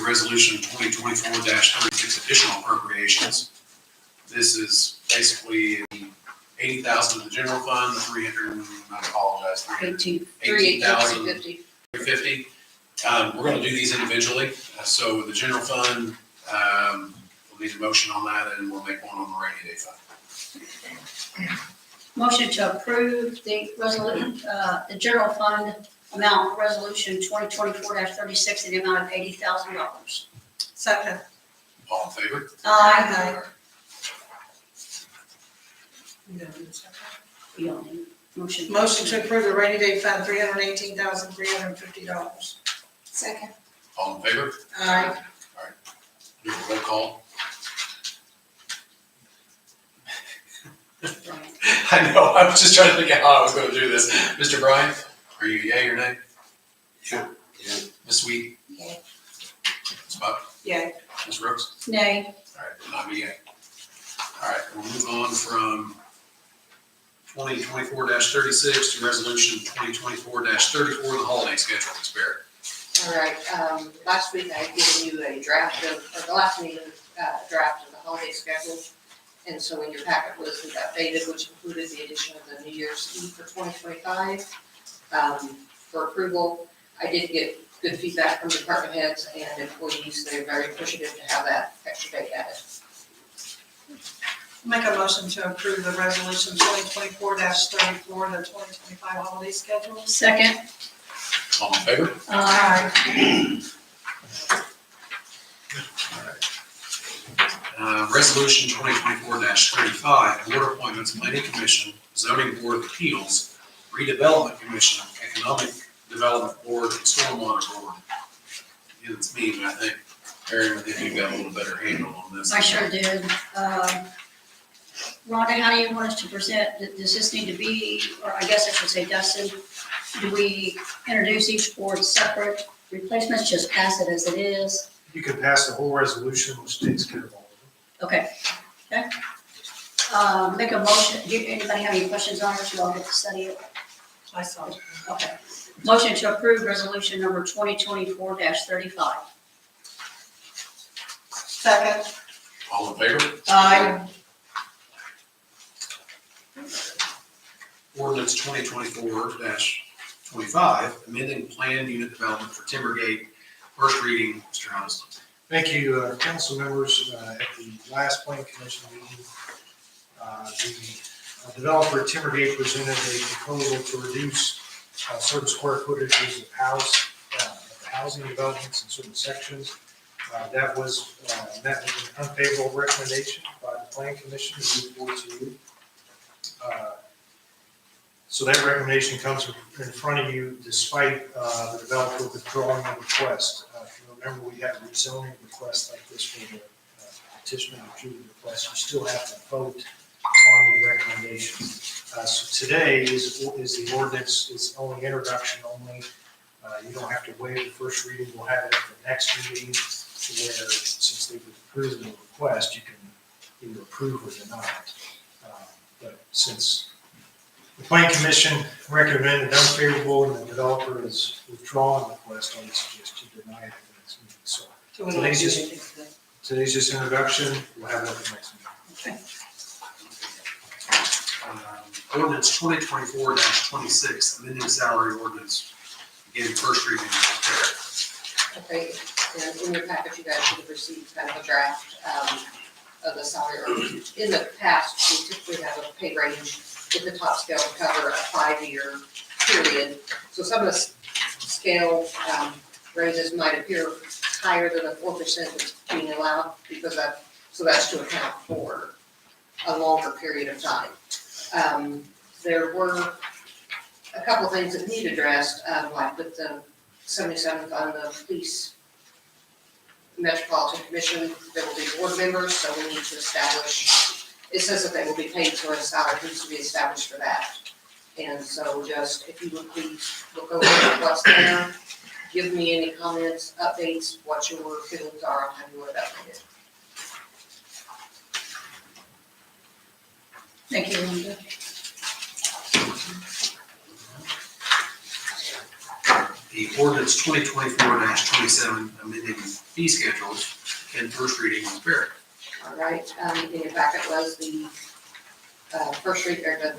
approve resolution 2024-36 additional appropriations. This is basically $80,000 of the general fund, the 350. $350. We're going to do these individually. So the general fund, we'll need a motion on that, and we'll make one on the rainy day fund. Motion to approve the resolution, the general fund amount, resolution 2024-36 in the amount of $80,000. Second. All in favor? Aye. Motion You don't need motion. to approve the rainy day fund, $318,350. Second. All in favor? Aye. Do a roll call. I know, I was just trying to think of how I was going to do this. Mr. Bryan, are you yea or nay? Yeah. Ms. Sweet? Yea. Ms. Buck? Yay. Ms. Brooks? Nay. All right, and I'm a yea. All right, we'll move on from 2024-36 to resolution 2024-34, the holiday schedule. Ms. Barrett. All right, last week I had given you a draft of, or the last meeting, draft of the holiday schedule. And so in your packet was the updated, which included the addition of the New Year's Eve for 2025 for approval. I did get good feedback from department heads and employees. They're very appreciative to have that extra day added. Make a motion to approve the resolution 2024-34, the 2025 holiday schedule. Second. All in favor? Aye. All right. Resolution 2024-35, board appointments, planning commission, zoning board of appeals, redevelopment commission, economic development board, and stormwater board. Yeah, it's me, but I think, Aaron, I think you've got a little better handle on this. I sure did. Rhonda, how do you want us to present? Does this need to be, or I guess I should say Dustin, do we introduce each board separate replacements, just pass it as it is? You can pass the whole resolution, which takes care of all of Okay. Make a motion, do anybody have any questions on it, so I'll get to study it? I saw it. Okay. Motion to approve resolution number 2024-35. Second. All in favor? Aye. Ordinance 2024-25, amending planned unit development for Timbergate. First reading, Mr. Hunnison. them. Thank you, council members. At the last plan commission meeting, the developer at Timbergate presented a proposal to reduce certain square footages of housing developments in certain sections. That was met with an unfavorable recommendation by the plan commission to move forward to you. So that recommendation comes in front of you despite the developer withdrawing the request. If you remember, we had a rezoning request like this for the petition and approval request. You still have to vote on the recommendation. So today is the ordinance, it's only introduction only. You don't have to waive the first reading. We'll have it at the next meeting where, since they've approved the request, you can either approve or deny it. But since the plan commission recommended unfavorable and the developer is withdrawing the request, I would suggest you deny it at the next meeting. So today's just introduction. We'll have it at the next meeting. Ordinance 2024-26, amending salary ordinance. Again, first reading, Mr. Okay, and in your package, you guys should have received kind of a draft of the salary ordinance. In the past, we typically have a pay range with the top scale to cover a 5-year period. So some of the scale raises might appear higher than the 4% that's being allowed because so that's to account for a longer period of time. There were a couple of things that need addressed, like with the 77th on the police metropolitan commission, there will be board members, so we need to establish, it says that they will be paid, so a salary needs to be established for that. And so just, if you would please look over what's there, give me any comments, updates, what your feelings are on how you would update it. Thank you, Rhonda. the ordinance 2024-27 amending fee schedules and first reading on Barrett. All right, in your packet was the first read, or a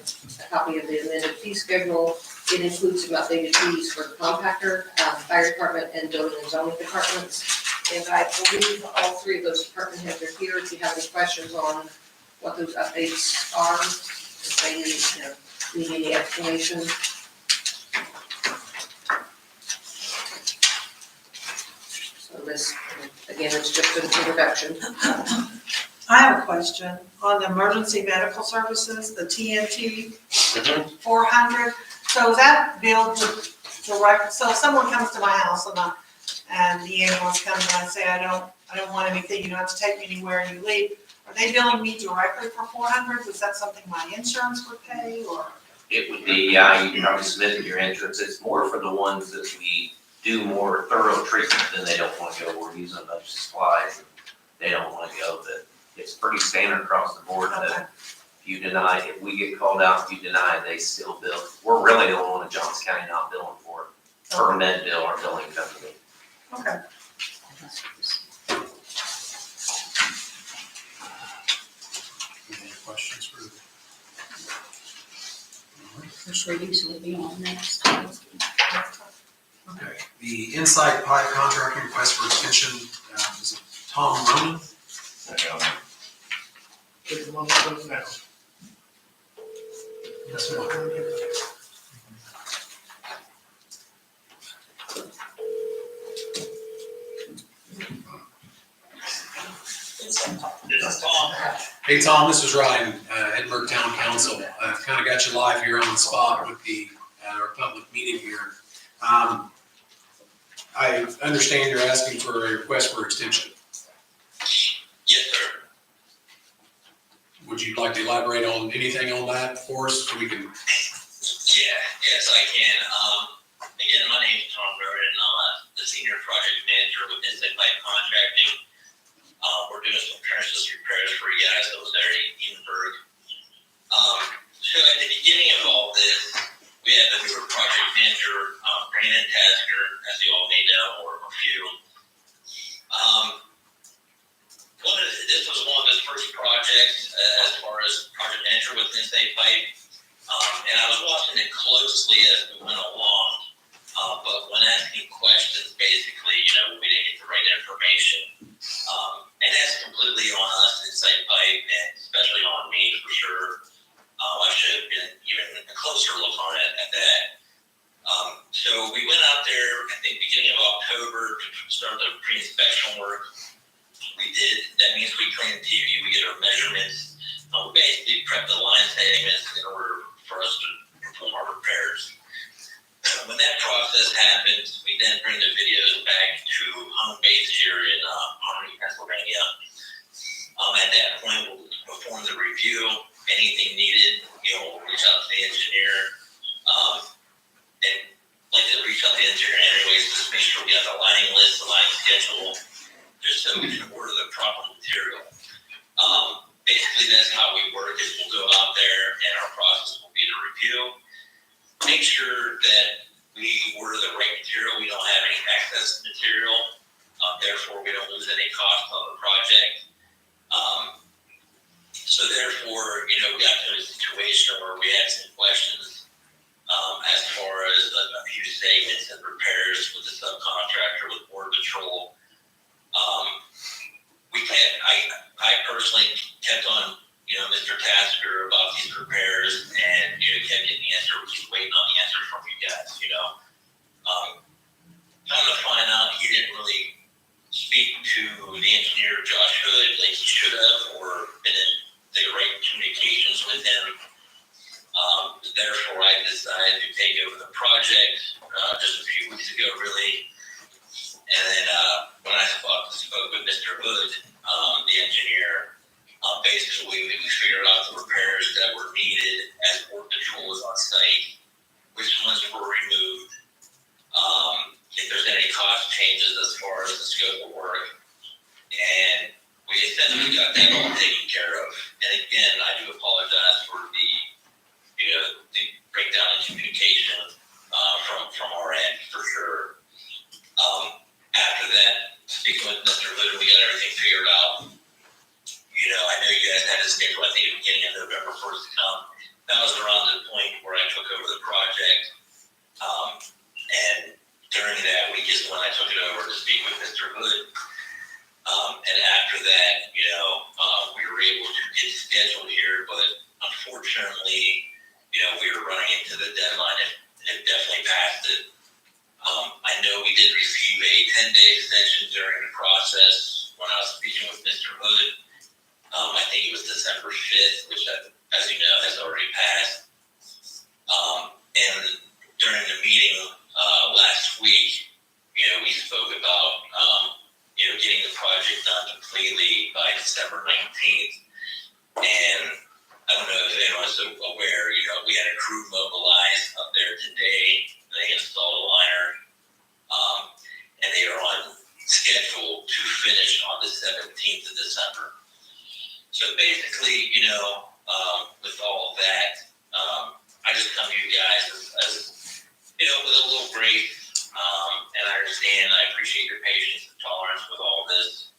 copy of the amended fee schedule. It includes some updated fees for the compactor, fire department, and building and zoning departments. And I believe all three of those department heads are here if you have any questions on what those updates are, if they need any explanation. So this, again, it's just an introduction. I have a question on the emergency medical services, the TNT 400. So is that billed direct, so if someone comes to my house and the ambulance comes and I say, I don't want anything, you don't have to take me anywhere and you leave, are they billing me directly for 400? Was that something my insurance would pay or? It would be, yeah, you probably submitted your insurance, it's more for the ones that we do more thorough treatment, then they don't wanna go, we're using a bunch of supplies, and they don't wanna go, but it's pretty standard across the board Okay. that if you deny, if we get called out, if you deny, they still bill. We're really the only one in Johnson County not billing for it, per med bill, our billing company. Okay. Any questions for? First reading, so it'll be on next. Okay, the Inside Pipe contracting request for extension, is it Tom Roman? Yes, ma'am. This is Tom. Hey, Tom, this is Ryan, Edinburgh Town Council. I've kind of got you live here on the spot with our public meeting here. I understand you're asking for a request for extension. Yes, sir. Would you like to elaborate on anything on that for us so we can? Yes, I can. Again, my name is Tom Roden. I'm the senior project manager with Inside Pipe Contracting. We're doing some trenches repairs for you guys over there in Edinburgh. So at the beginning of all this, we have a newer project manager, Brandon Tasker, as you all may know, or a few. This was one of his first projects as far as project manager with Inside Pipe. And I was watching it closely as we went along. But when asking questions, basically, we didn't get the right information. And that's completely on us Inside Pipe, and especially on me for sure. I should have been even a closer look on it at that. So we went out there, I think beginning of October, to start the pre-inspection work. We did, that means we clean the TV, we get our measurements. We basically prep the line segments in order for us to perform our repairs. When that process happens, we then bring the videos back to home base here in Harmony, Pennsylvania. At that point, we'll perform the review. Anything needed, we'll reach out to the engineer. And like to reach out to the engineer anyways, just make sure we have the lining list, the lining schedule, just so we can order the proper material. Basically, that's how we work, is we'll go out there and our process will be to review, make sure that we order the right material, we don't have any excess material, therefore we don't lose any cost on the project. So therefore, we got to a situation where we had some questions as far as a few segments and repairs with the subcontractor, with Border Patrol. I personally kept on, Mr. Tasker about these repairs and, kept getting the answer, we keep waiting on the answer from you guys, Come to find out, he didn't really speak to the engineer, Josh Hood, like he should have, or been in the right communications with him. Therefore, I decided to take over the project just a few weeks ago, really. And then when I spoke with Mr. Hood, the engineer, basically we figured out the repairs that were needed as Border Patrol was on site, which ones were removed, if there's any cost changes as far as the scope of work. And we essentially got that all taken care of. And again, I do apologize for the breakdown in communication from our end, for sure. After that, speaking with Mr. Hood, we got everything figured out. You know, I know you guys had a schedule, I think, at the beginning of November 1st to come. That was around the point where I took over the project. And during that week is when I took it over to speak with Mr. Hood. And after that, you know, we were able to get scheduled here, but unfortunately, you know, we were running into the deadline and definitely passed it. I know we did receive a 10-day extension during the process when I was speaking with Mr. Hood. I think it was December 5th, which, as you know, has already passed. And during the meeting last week, you know, we spoke about, you know, getting the project done completely by December 19th. And I don't know if anyone's aware, you know, we had a crew mobilized up there today. They installed a liner, and they are on schedule to finish on the 17th of December. So basically, you know, with all of that, I just come to you guys as you know, with a little grace, and I understand, I appreciate your patience and tolerance with all this.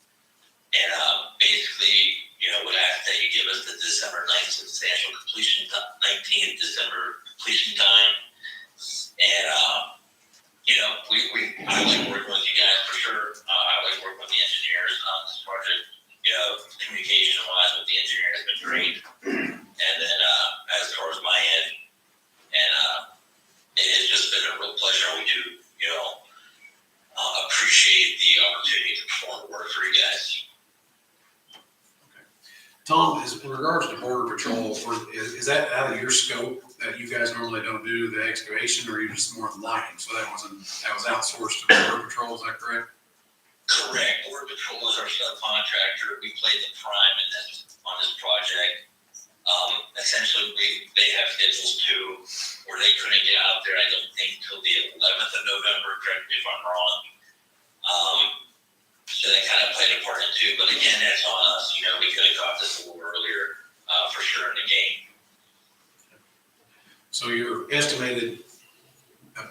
And basically, you know, would ask that you give us the December 9th substantial completion, 19th December completion time. And, you know, I like working with you guys for sure. I like working with the engineers on this project. You know, communication wise with the engineer has been great. And then, as far as my end, and, it has just been a real pleasure. We do, you know, appreciate the opportunity to perform the work for you guys. Tom, in regards to border patrol, is that out of your scope that you guys normally don't do the excavation, or are you just more than lighting? So that was outsourced to border patrol, is that correct? Correct. Border Patrol is our subcontractor. We played the prime on this project. Essentially, they have schedules too, where they couldn't get out there, I don't think, till the 11th of November, correct me if I'm wrong. So they kind of played a part in it too, but again, that's on us. You know, we could have caught this a little earlier, for sure in the game. So your estimated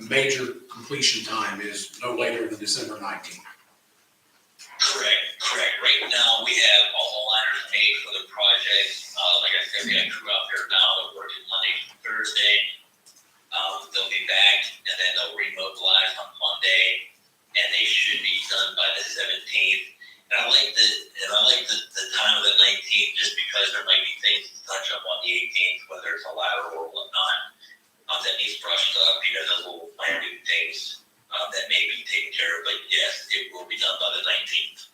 major completion time is no later than December 19th. Correct. Right now, we have all the liners made for the project. Like I said, we have crew out there now that working Monday through Thursday. They'll be back and then they'll remobilize on Monday, and they should be done by the 17th. And I like the time of the 19th just because there might be things to touch up on the 18th, whether it's a lateral or whatnot, that needs brushed up. You know, those little landing things that may be taken care of. But yes, it will be done by the 19th.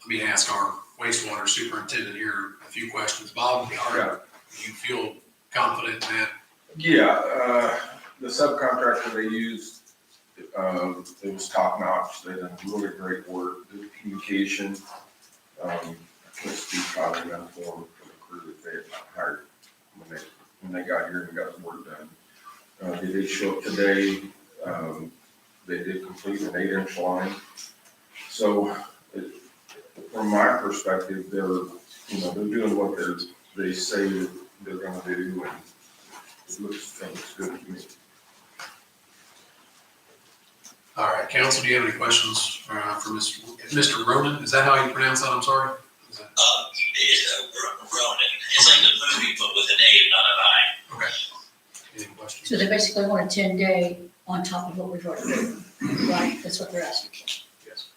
Let me ask our wastewater superintendent here a few questions. Bob, do you feel confident in that? Yeah, the subcontractor they used, it was top notch. They did really great work, good communication. I couldn't speak highly enough for them, for the crew that they had hired when they got here and got the work done. They did show up today. They did complete an 8-inch line. So from my perspective, they're doing what they say they're gonna do, and it looks good to me. All right, council, do you have any questions for Mr. Ronan? Is that how you pronounce that? I'm sorry. Is that- It's Ronan. It's like the movie, but with an A, not an I. Okay. Any questions? So they basically want a 10-day on top of what we've already done, right? That's what they're asking for. Yes.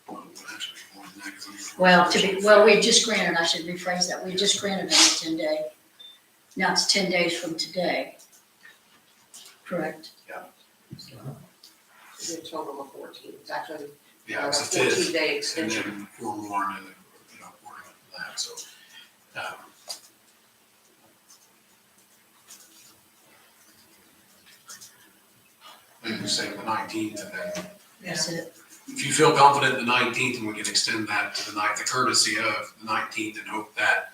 Well, actually, more than that, 'cause Well, we just granted, I should rephrase that, we just granted them a 10-day. Now it's 10 days from today. Correct? It's a total of 14. It's actually Yeah, a it's a fifth, 14-day and extension. then 4 more, and then, working on that, so. Maybe we say the 19th, and then That's it. if you feel confident in the 19th, and we can extend that to the night, the courtesy of the 19th, and hope that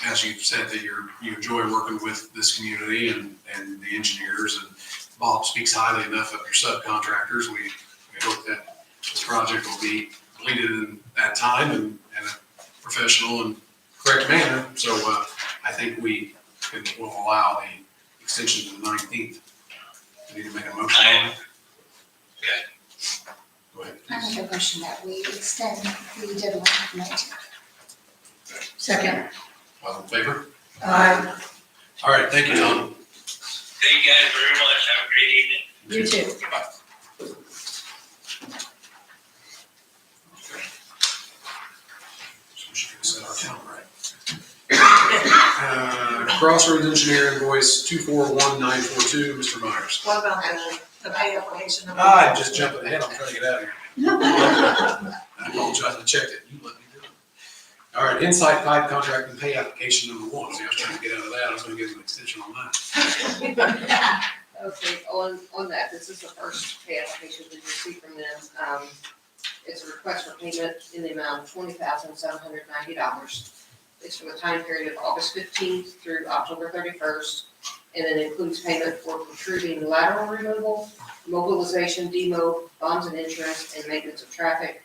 as you've said, that you enjoy working with this community and the engineers, and Bob speaks highly enough of your subcontractors. We hope that this project will be completed in that time and in a professional and correct manner. So I think we will allow the extension to the 19th. Do you need to make a motion on it? Okay. Go ahead. I make a motion that we extend the deadline of 19. Second. All in favor? Aye. All right, thank you, Tom. Thank you guys very much. Have a great evening. You too. Bye. Okay. So we should set our calendar right. Crossroads Engineer invoice 241942, Mr. Myers. What about the pay application? number? I'm just jumping ahead, I'm trying to get out of here. I apologize, I checked it, you let me do it. All right, Insight Pipe Contract and Pay Application number 1, see, I was trying to get out of that, I was gonna give an extension on that. Okay, on that, this is the first pay application we received from them. It's a request for payment in the amount of $20,790. It's for the time period of August 15th through October 31st, and it includes payment for protruding lateral removal, mobilization, demo, bonds and insurance, and maintenance of traffic.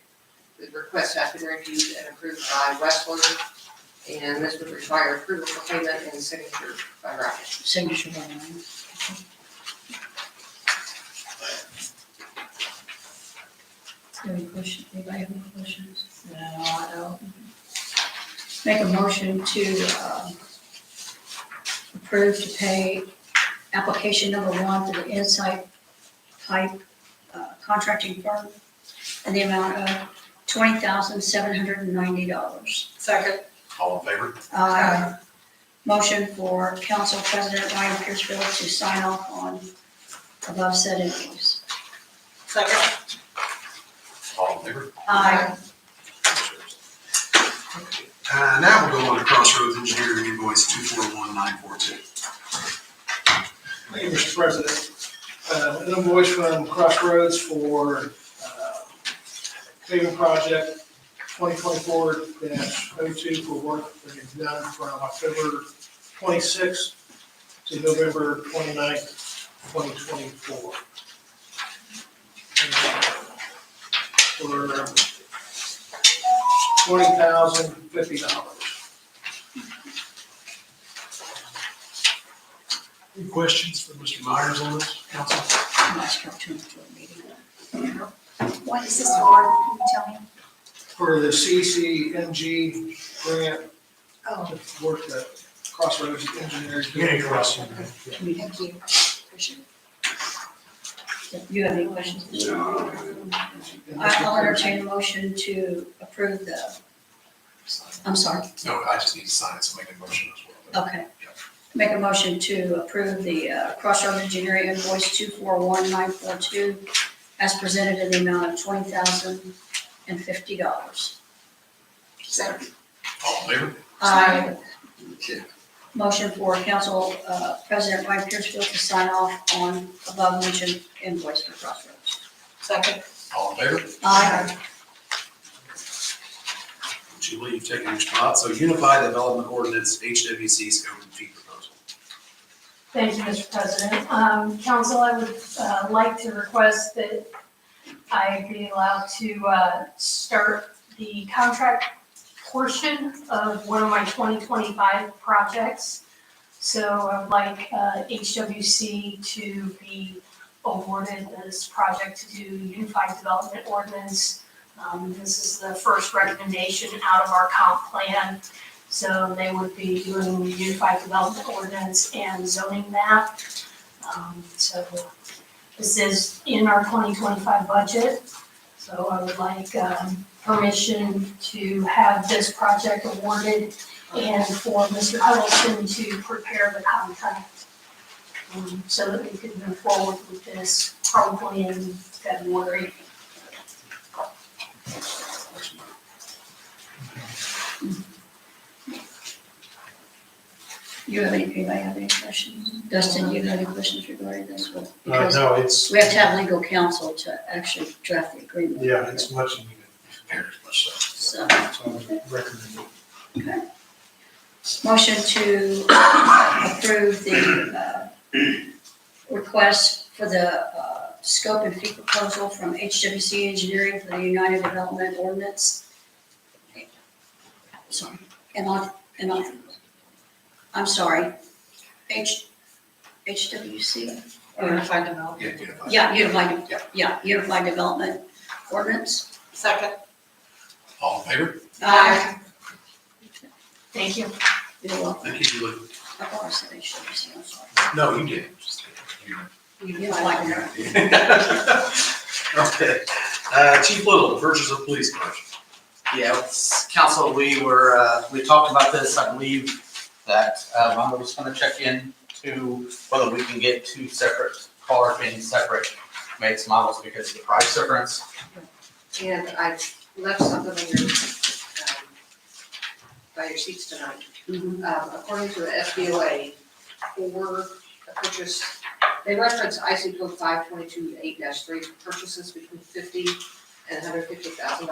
The request has been reviewed and approved by Westler, and this would require approval for payment and signature by Ryan. Signature by Ryan. Any questions? Anybody have any questions? No, I don't. Make a motion to approve to pay application number 1 to the Insight Pipe contracting firm in the amount of $20,790. Second. All in favor? Motion for Council President Ryan Piercefield to sign off on above said invoice. Second. All in favor? Aye. Now we'll go on to Crossroads Engineering invoice 241942. Thank you, Mr. President. An invoice from Crossroads for paving project 2024-02 for work that is done from October 26th to November 29th, 2024. For $20,050. Any questions for Mr. Myers on this, council? I'm not sure to a meeting. What is this for? Can you tell me? For the CCMG grant, Oh, the work that Crossroads Engineers. Thank you. appreciate it. Do you have any questions? I'll entertain a motion to approve I'm sorry, No, I just need to sign it, so make a motion as well. okay. Make a motion to approve the Crossroads Engineering invoice 241942 as presented in the amount of $20,050. Second. All in favor? Aye. Motion for Council President Ryan Piercefield to sign off on above mentioned invoice for Crossroads. Second. All in favor? Aye. Julie, you've taken your spot. So Unified Development Ordinance, HWC scope and fee proposal. Thank you, Mr. President. Council, I would like to request that I be allowed to start the contract portion of one of my 2025 projects. So I would like HWC to be awarded this project to do Unified Development Ordinance. This is the first recommendation out of our comp plan. So they would be doing the Unified Development Ordinance and zoning map. So this is in our 2025 budget. So I would like permission to have this project awarded and for Mr. Huddleston to prepare the contract so that we could move forward with this probably in February. Anybody have any questions? Dustin, you have any questions regarding this? Because No, it's, we have to have legal counsel to actually draft the agreement. yeah, it's much needed. Very much so. So, So I would recommend it. okay. Motion to approve the request for the scope and fee proposal from HWC Engineering for the United Development Ordinance. Sorry, I'm sorry. HWC? Unified Development. Yeah, Unified Development Ordinance. Second. All in favor? Aye. Thank you. You're welcome. Thank you, Julie. I thought I said HWC, I'm sorry. No, you did. Unified Development. Okay. Chief Little, purchase of police cars. Yeah, it's- council, we talked about this, I believe, that Rhonda was gonna check in to whether we can get two separate cars being separate makes models because of the price difference. And I left something on your, by your seats tonight. Mhm. According to the FDOA, for a purchase, they reference IC code 5228-3 for purchases between $50,000 and $150,000